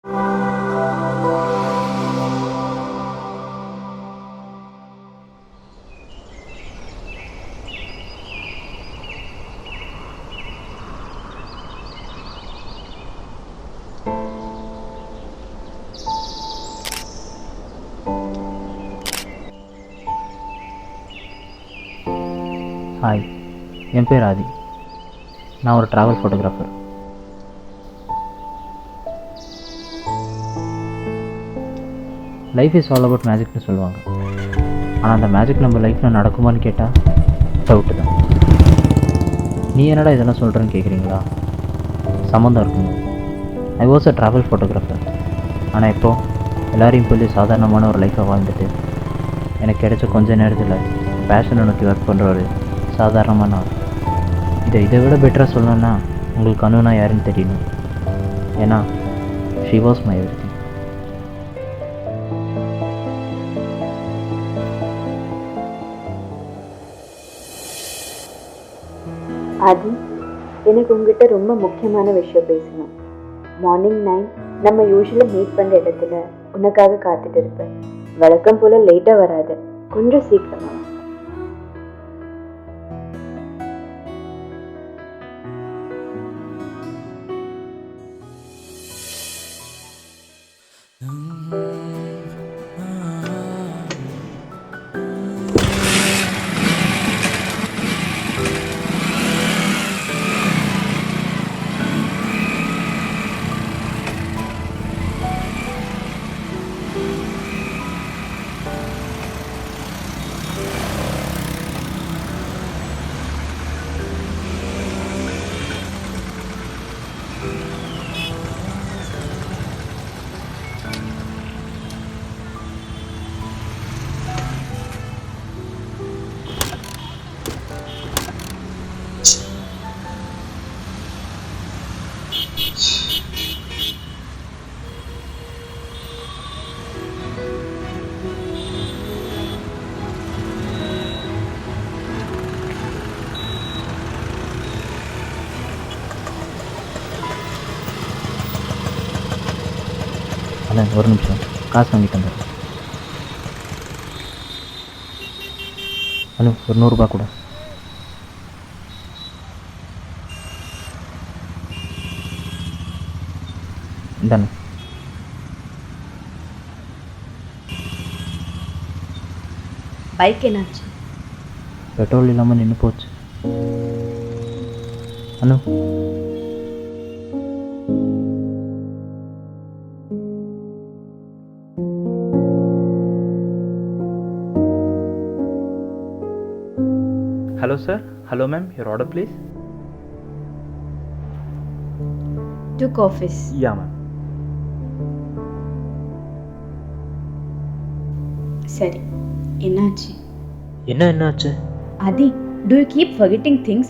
Hi, என் பேர் ஆதி. நான் ஒரு travel photographer. Life is all about மேஜிக்னு சொல்லுவாங்க. ஆனால் அந்த மேஜிக் நம்ம லைஃப்பில் நடக்குமான்னு கேட்டால் டவுட்டு தான். நீ என்னடா இதெல்லாம் சொல்கிறேன்னு கேட்குறீங்களா? சம்மந்தம் இருக்குங்க. I was a travel photographer. ஆனால் இப்போது எல்லோரையும் சொல்லி சாதாரணமான ஒரு லைஃப்பை வாழ்ந்துட்டு எனக்கு கிடைச்ச கொஞ்ச நேரத்தில் பேஷனை நோக்கி ஒர்க் பண்ணுற ஒரு சாதாரணமான ஆள். இதை விட பெட்டராக சொல்லணுன்னா உங்களுக்கு அனுனா யாருன்னு தெரியணும். ஏன்னா ஷி வாஸ் மை எவ்ரிதிங். ஆதி, எனக்கு உங்ககிட்ட ரொம்ப முக்கியமான விஷயம் பேசணும். மார்னிங் 9 நம்ம யூஸ்வலாக மீட் பண்ணுற இடத்துல உனக்காக காத்துட்டு இருப்பேன். வழக்கம் போல் லேட்டாக வராது, கொஞ்சம் சீக்கிரமாக. அதான் ஒரு நிமிஷம், காசு வாங்கிட்டு வந்துடுறேன். அனு, ஒரு 100 ரூபா கூட. இந்தாண்ணே. பைக் என்னாச்சு? பெட்ரோல் இல்லாமல் நின்று போச்சு. அனு, Hello sir, hello ma'am, your order please. Took office. Yeah ma'am. சரி, என்னாச்சு? என்னாச்சு? ஆதி, do you keep forgetting things?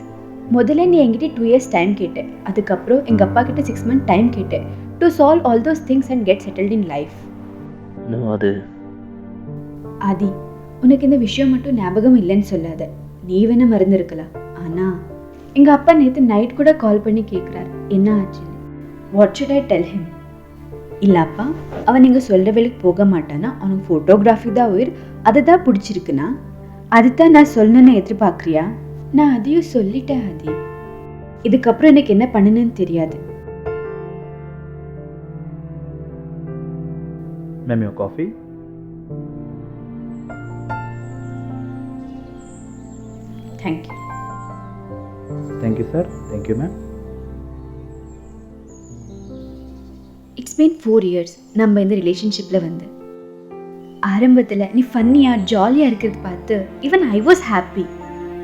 முதல்ல நீ என்கிட்ட 2 years டைம் கேட்ட, அதுக்கப்புறம் எங்கள் அப்பா கிட்ட 6 months டைம் கேட்ட to solve all those things and get settled in life. அது ஆதி, உனக்கு இந்த விஷயம் மட்டும் ஞாபகம் இல்லைன்னு சொல்லாத. நீ வேணா மறந்துருக்கலாம். ஆனால் எங்கள் அப்பா நேற்று நைட் கூட கால் பண்ணி கேட்குறாரு என்ன ஆச்சுன்னு. What should I tell him? இல்லைப்பா, அவன் நீங்கள் சொல்கிற வேலைக்கு போக மாட்டானா, அவனுக்கு ஃபோட்டோகிராஃபி தான் உயிர், அதுதான் பிடிச்சிருக்குன்னா அதுதான் நான் சொல்லணுன்னு எதிர்பார்க்குறியா? நான் அதையும் சொல்லிட்டேன் ஆதி. இதுக்கப்புறம் எனக்கு என்ன பண்ணணுன்னு தெரியாது. Ma'am, your coffee. Thank you. Thank you sir, thank you ma'am. It's been 4 years நம்ம இந்த ரிலேஷன்ஷிப்பில் வந்து. ஆரம்பத்தில் நீ ஃபன்னியாக ஜாலியாக இருக்கிறது பார்த்து ஈவன் ஐ வாஸ் ஹாப்பி.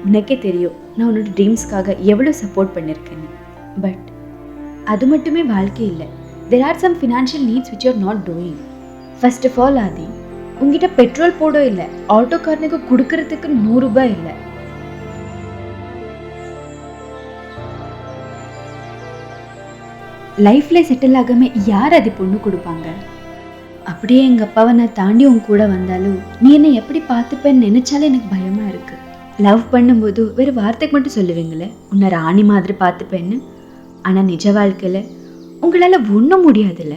உனக்கே தெரியும் நான் உன்னோட ட்ரீம்ஸ்க்காக எவ்வளோ சப்போர்ட் பண்ணியிருக்கேன்னு. பட் அது மட்டுமே வாழ்க்கை இல்லை. There are some financial needs which you're not doing. First of all Aadhi, உங்ககிட்ட பெட்ரோல் போட இல்லை, ஆட்டோக்காரனுக்கு கொடுக்கறதுக்கு 100 ரூபாய் இல்லை. லைஃப்பில் செட்டில் ஆகாமல் யார் அது பொண்ணு கொடுப்பாங்க? அப்படியே எங்கள் அப்பாவை நான் தாண்டி உன் கூட வந்தாலும் நீ என்னை எப்படி பார்த்துப்பேன்னு நினச்சாலே எனக்கு பயமாக இருக்குது. லவ் பண்ணும்போது வேறு வார்த்தைக்கு மட்டும் சொல்லுவீங்களே உன்னை ராணி மாதிரி பார்த்துப்பேன்னு. ஆனால் நிஜ வாழ்க்கையில் உங்களால் ஒன்றும் முடியாதுல்ல.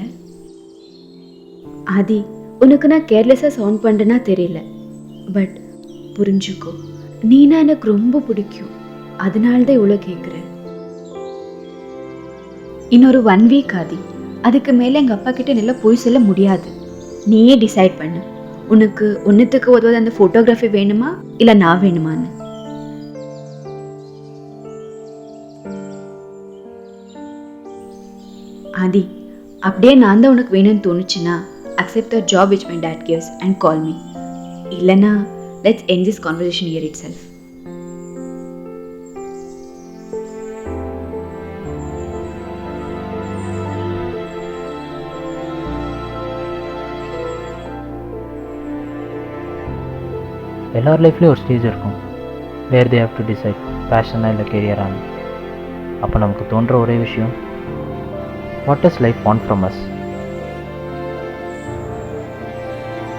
ஆதி, உனக்கு நான் கேர்லெஸ்ஸாக சவுண்ட் பண்ணுறேன்னா தெரியல, பட் புரிஞ்சுக்கோ, நீனா எனக்கு ரொம்ப பிடிக்கும். அதனால தான் இவ்வளோ கேட்குறேன். இன்னொரு 1 வீக் ஆதி, அதுக்கு மேலே எங்கள் அப்பா கிட்ட நல்லா போய் சொல்ல முடியாது. நீயே டிசைட் பண்ணு, உனக்கு ஒன்றுத்துக்கு உதவாத அந்த ஃபோட்டோகிராஃபி வேணுமா இல்லை நான் வேணுமான்னு. ஆதி, அப்படியே நான் தான் உனக்கு வேணும்னு தோணுச்சுன்னா accept the job which my dad gives and call me. இல்லைனா let's end this conversation here itself. எல்லார் லைஃப்லேயும் ஒரு ஸ்டேஜ் இருக்கும் வேர் தே ஹேவ் டு டிசைட் பேஷனாக இல்லை கெரியரானு. அப்போ நமக்கு தோன்ற ஒரே விஷயம், what is life want from us?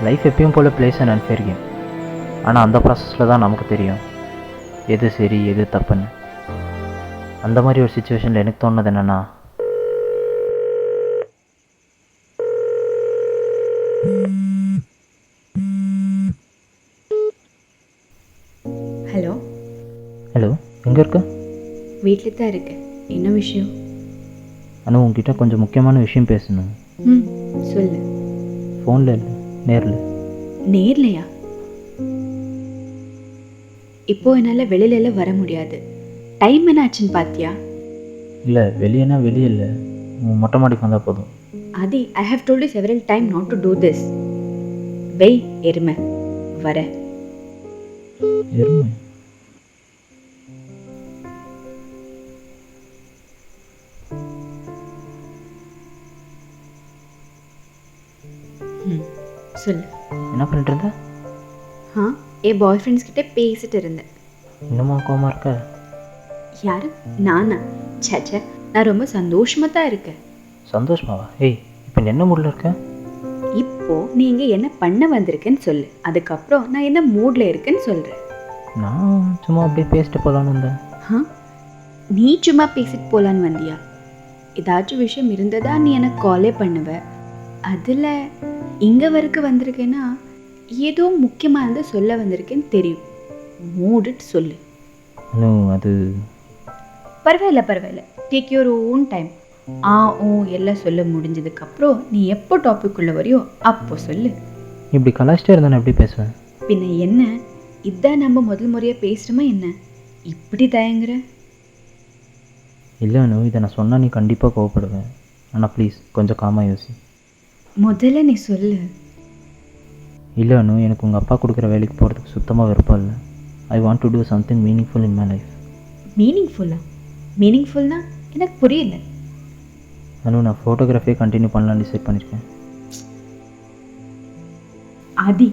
Life எப்பயும் போல் பிளேஸ் அண்ட் அன்ஃபேர் கேம். ஆனால் அந்த ப்ராசஸில் தான் நமக்கு தெரியும் எது சரி எது தப்புன்னு. அந்த மாதிரி ஒரு சுச்சுவேஷனில் எனக்கு தோணுது என்னென்னா, ஹலோ. ஹலோ, எங்கே இருக்க? வீட்டில் தான் இருக்கேன். என்ன விஷயம்? ஆனால் உங்ககிட்ட கொஞ்சம் முக்கியமான விஷயம் பேசணும். சொல்லு. ஃபோனில் இல்லை, நேரில். நேர்லையா? இப்போ என்னால் வெளியில வர முடியாது. டைம் என்ன ஆச்சுன்னு பார்த்தியா? இல்லை, வெளியேனா வெளியே இல்லை, மொட்டை மாடிக்கு வந்தால் போதும். Aadhi, I have told you several time not to do this. வெய் எருமை, வர. எருமை? சொல்லு. என்ன பண்ணிட்டு இருந்த? என் பாய் ஃப்ரெண்ட்ஸ் கிட்ட பேசிட்டு இருந்தேன். இன்னுமா கோவமா இருக்க? யாரு? நானா? சேச்சே, நான் ரொம்ப சந்தோஷமா தான் இருக்கேன். சந்தோஷமாவா? ஏய், இப்போ நீ என்ன மூடில் இருக்க? இப்போ நீ இங்கே என்ன பண்ண வந்திருக்கேன்னு சொல்லு, அதுக்கப்புறம் நான் என்ன மூடில் இருக்கேன்னு சொல்கிறேன். நான் சும்மா அப்படியே பேசிட்டு போகலான்னு இருந்தேன். நீ சும்மா பேசிட்டு போகலான்னு வந்தியா? ஏதாச்சும் விஷயம் இருந்ததா நீ எனக்கு காலே பண்ணுவ. அதில் இங்கே வரைக்கும் வந்திருக்கேன்னா ஏதோ முக்கியமானது சொல்ல வந்திருக்கேன்னு தெரியும். மூடிட்டு சொல்லு. அது பரவாயில்ல, டேக் யுவர் ஓன் டைம். எல்லாம் சொல்ல முடிஞ்சதுக்கப்புறம் நீ எப்போ டாபிக் உள்ள வரையோ அப்போ சொல்லு. இப்படி கலாச்சிட்டே இருந்தா நான் எப்படி பேசுவேன்? பின்ன என்ன, இதான் நம்ம முதல் முறையாக பேசுகிறோமா என்ன? இப்படி தயங்குற? இல்லை இதை நான் சொன்னால் நீ கண்டிப்பாக கோவப்படுவேன். ஆனால் ப்ளீஸ் கொஞ்சம் காமாக யோசி. முதல்ல நீ சொல்லு. இல்லை எனக்கு உங்கள் அப்பா கொடுக்குற வேலைக்கு போகிறதுக்கு சுத்தமாக விருப்பம் இல்லை. I want to do something meaningful in my life. மீனிங்ஃபுல்னா எனக்கு புரியல. நான் ஃபோட்டோகிராஃபியை கண்டினியூ பண்ணலான்னு டிசைட் பண்ணியிருக்கேன். ஆதி,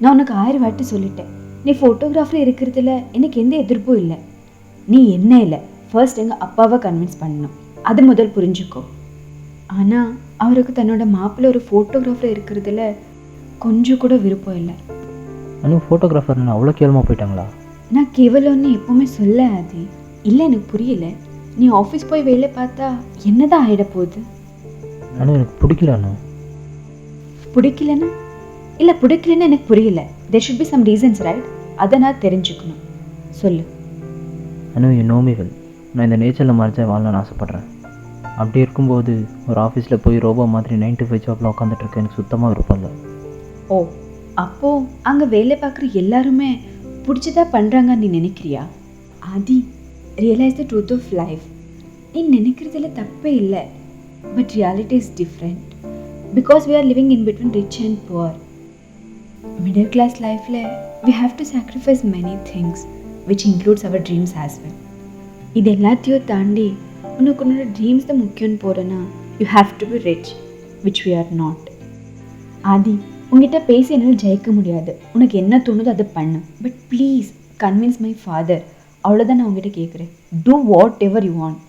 நான் உனக்கு 1000 வாட்டி சொல்லிட்டேன், நீ ஃபோட்டோகிராஃபர் இருக்கிறதுல எனக்கு எந்த எதிர்ப்பும் இல்லை. நீ என்ன இல்லை, ஃபர்ஸ்ட் எங்கள் அப்பாவை கன்வின்ஸ் பண்ணணும், அது முதல் புரிஞ்சுக்கோ. ஆனால் அவருக்கு தன்னோட மாப்பிள்ளை ஒரு ஃபோட்டோகிராஃபர் இருக்கிறதுல கொஞ்சம் கூட விருப்பம் இல்லை. ஃபோட்டோகிராஃபர் அவ்வளோ கேவலமாக போயிட்டாங்களா? நான் கேவலம்னு எப்போவுமே சொல்ல ஆதி. இல்லை, எனக்கு புரியல. நீ ஆஃபீஸ் போய் வேலை பார்த்தா என்னதான் ஆகிட போகுது? எனக்கு பிடிக்கலண்ணா. பிடிக்கலன்னா எனக்கு புரியல. there should be some reasons, right? அதை நான் தெரிஞ்சுக்கணும். சொல்லு. நோமிகள், நான் இந்த நேச்சரில் மறைச்சா வாழணும்னு ஆசைப்பட்றேன். அப்படி இருக்கும்போது ஒரு ஆஃபீஸில் போய் ரோபோ மாதிரி 9 to 5 ஜாப்பில் உட்காந்துட்ருக்கேன். எனக்கு சுத்தமாக விருப்பம் இல்லை. அப்போது அங்கே வேலை பார்க்குற எல்லாருமே பிடிச்சதா பண்ணுறாங்கன்னு நீ நினைக்கிறியா? Adhi, realise the truth of life. நீ நினைக்கிறதுல தப்பே இல்லை, but reality is different. Because we are living in between rich and poor. Middle class லைஃப்பில் we have to sacrifice many things which includes our dreams as well. இது எல்லாத்தையும் தாண்டி உனக்கு உன்னோட ட்ரீம்ஸ் தான் முக்கியம்னு போகிறேன்னா you have to be rich, which we are not. Adhi, உங்ககிட்ட பேசி என்னால் ஜெயிக்க முடியாது. உனக்கு என்ன தோணுதோ அதை பண்ணு, but please convince my father. அவ்வளோதான் நான் உங்ககிட்ட கேட்குறேன். Do whatever you want.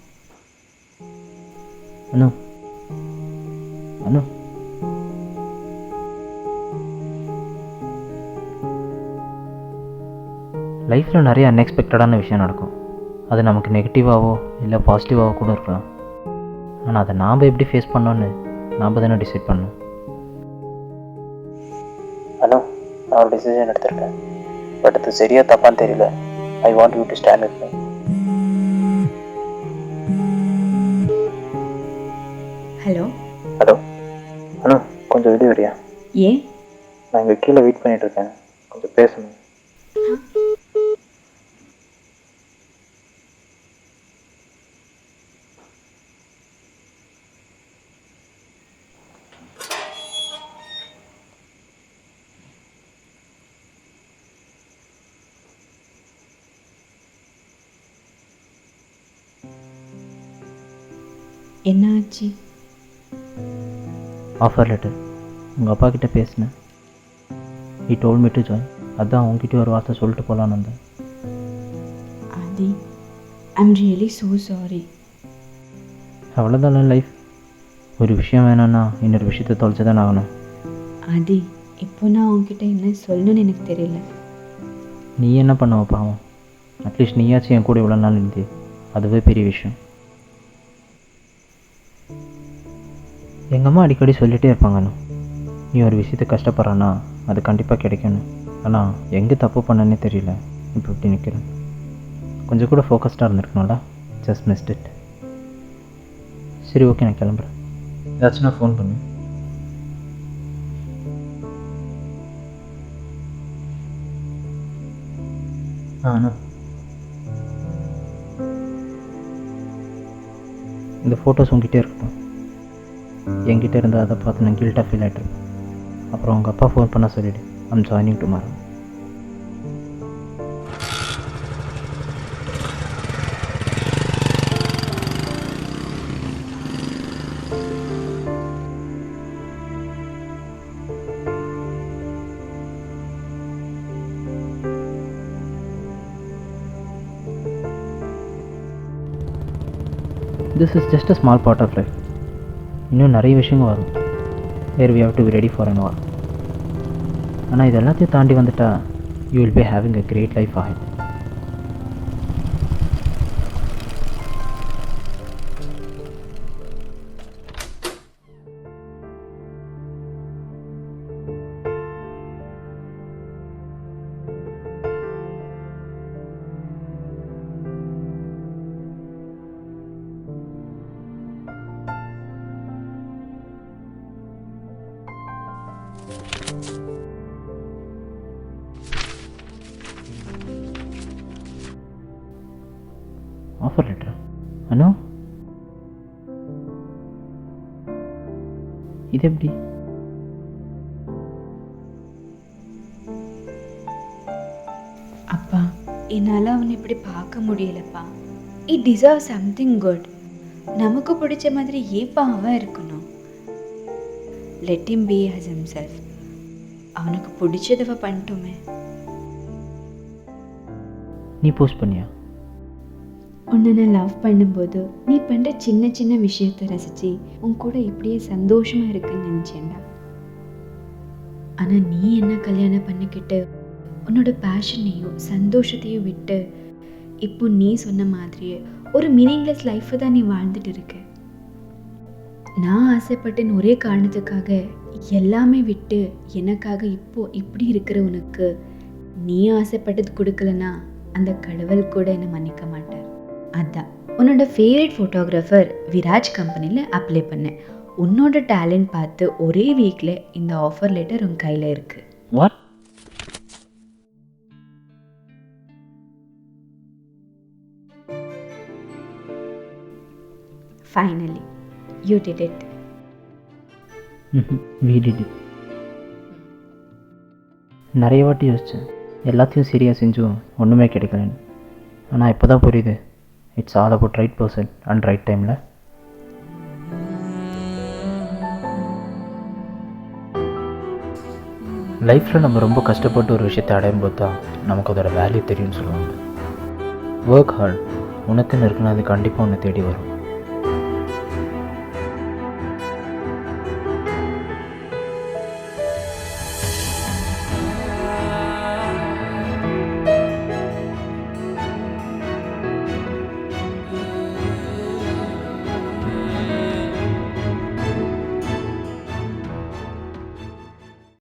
லைஃப்பில் நிறைய அன்எக்ஸ்பெக்டடான விஷயம் நடக்கும். அது நமக்கு நெகட்டிவாகவோ இல்லை பாசிட்டிவாகவோ கூட இருக்கலாம். ஆனால் அதை நாம் எப்படி ஃபேஸ் பண்ணோன்னு நாம் தானே டிசைட் பண்ணணும். அனு, நான் ஒரு டிசிஷன் எடுத்திருக்கேன். பட் அது சரியா தப்பான்னு தெரியல. I want you to stand with me. Hello. Hello Anu, கொஞ்சம் வெளியே வரியா? ஏன்? நான் இங்கே கீழே வெயிட் பண்ணிட்டு இருக்கேன், கொஞ்சம் பேசணும். என்ன ஆச்சு? ஆஃபர் லெட்டர் உங்கள் அப்பா கிட்ட பேசினேன். he told me to join. அதான் உங்ககிட்ட ஒரு வார்த்தை சொல்லிட்டு போகலான்னு வந்தேன். ஆதி, ஐம் ரியலி ஸோ சாரி. அவ்வளோதான் லைஃப். ஒரு விஷயம் வேணான்னா இன்னொரு விஷயத்தை தொலைச்சி தான் ஆகணும். ஆதி, இப்போ நான் உங்ககிட்ட என்ன சொல்லணும்னு எனக்கு தெரியல. நீ என்ன பண்ணுவ பாவம்? அட்லீஸ்ட் நீயாச்சும் என் கூட இவ்வளோ நாள் இருந்தே, அதுவே பெரிய விஷயம். எங்கள் அம்மா அடிக்கடி சொல்லிகிட்டே இருப்பாங்கண்ணா, நீ ஒரு விஷயத்தை கஷ்டப்படுறான்னா அது கண்டிப்பாக கிடைக்கணும். ஆனால் எங்கே தப்பு பண்ணனே தெரியல, இப்போ இப்படி நிற்கிறேன். கொஞ்சம் கூட ஃபோக்கஸ்டாக இருந்திருக்கணும்ல, ஜஸ்ட் மிஸ்ட் இட். சரி ஓகே, நான் கிளம்புறேன். ஏதாச்சும் நான் ஃபோன் பண்ணு. அண்ணா, இந்த ஃபோட்டோஸ் உங்ககிட்டே இருக்கட்டும். என்கிட்ட இருந்தால் அதை பார்த்து நான் கில்ட்டாக ஃபீல் ஆகிட்டுருப்பேன். அப்புறம் உங்கள் அப்பா ஃபோன் பண்ண சொல்லிவிடு, I'm joining tomorrow. This is just a small part of life. இன்னும் நிறைய விஷயங்கள் வரும். Where we have to be ready for an war. ஆனால் இது எல்லாத்தையும் தாண்டி வந்துட்டா you will be having a great life ahead. Offer letter Anu, இது எப்படி? அப்பா, என்னால் அவனை இப்படி பார்க்க முடியலப்பா. It deserve something good. நமக்கு பிடிச்ச மாதிரி ஏப்பா அவன் இருக்கணும்? Let him be as himself. அவனுக்கு பிடிச்சதவ பண்ணிட்டோமே. நீ போஸ்ட் பண்ணியா? உன்னை நான் லவ் பண்ணும்போது நீ பண்ணுற சின்ன சின்ன விஷயத்தை ரசித்து உன் கூட இப்படியே சந்தோஷமாக இருக்குன்னு நினச்சேன்டா. ஆனால் நீ என்ன கல்யாணம் பண்ணிக்கிட்டு உன்னோட பேஷனையும் சந்தோஷத்தையும் விட்டு இப்போ நீ சொன்ன மாதிரியே ஒரு மீனிங்லெஸ் லைஃப்பை தான் நீ வாழ்ந்துட்டு இருக்க. நான் ஆசைப்பட்டேன் ஒரே காரணத்துக்காக எல்லாமே விட்டு எனக்காக இப்போ இப்படி இருக்கிற உனக்கு நீ ஆசைப்பட்டது கொடுக்கலனா அந்த கடவுள் கூட என்னை மன்னிக்க மாட்டார். அதான் உன்னோட ஃபேவரட் ஃபோட்டோகிராஃபர் விராஜ் கம்பெனியில் அப்ளை பண்ணேன். உன்னோட டேலண்ட் பார்த்து ஒரே வீக்கில் இந்த ஆஃபர் லெட்டர் உன் கையில் இருக்குது. What? Finally you did it. we did it. நிறைய வாட்டி யோசித்தேன், எல்லாத்தையும் சரியாக செஞ்சும் ஒன்றுமே கிடைக்கலன்னு. ஆனால் இப்போ தான் புரியுது, it's all about right person and right டைமில். லைஃப்பில் நம்ம ரொம்ப கஷ்டப்பட்டு ஒரு விஷயத்தை அடையும் போது தான் நமக்கு அதோட வேல்யூ தெரியும்னு சொல்லுவாங்க. ஒர்க் ஹார்ட், உனக்குன்னு இருக்குன்னா அது கண்டிப்பாக உன்னை தேடி வரும்.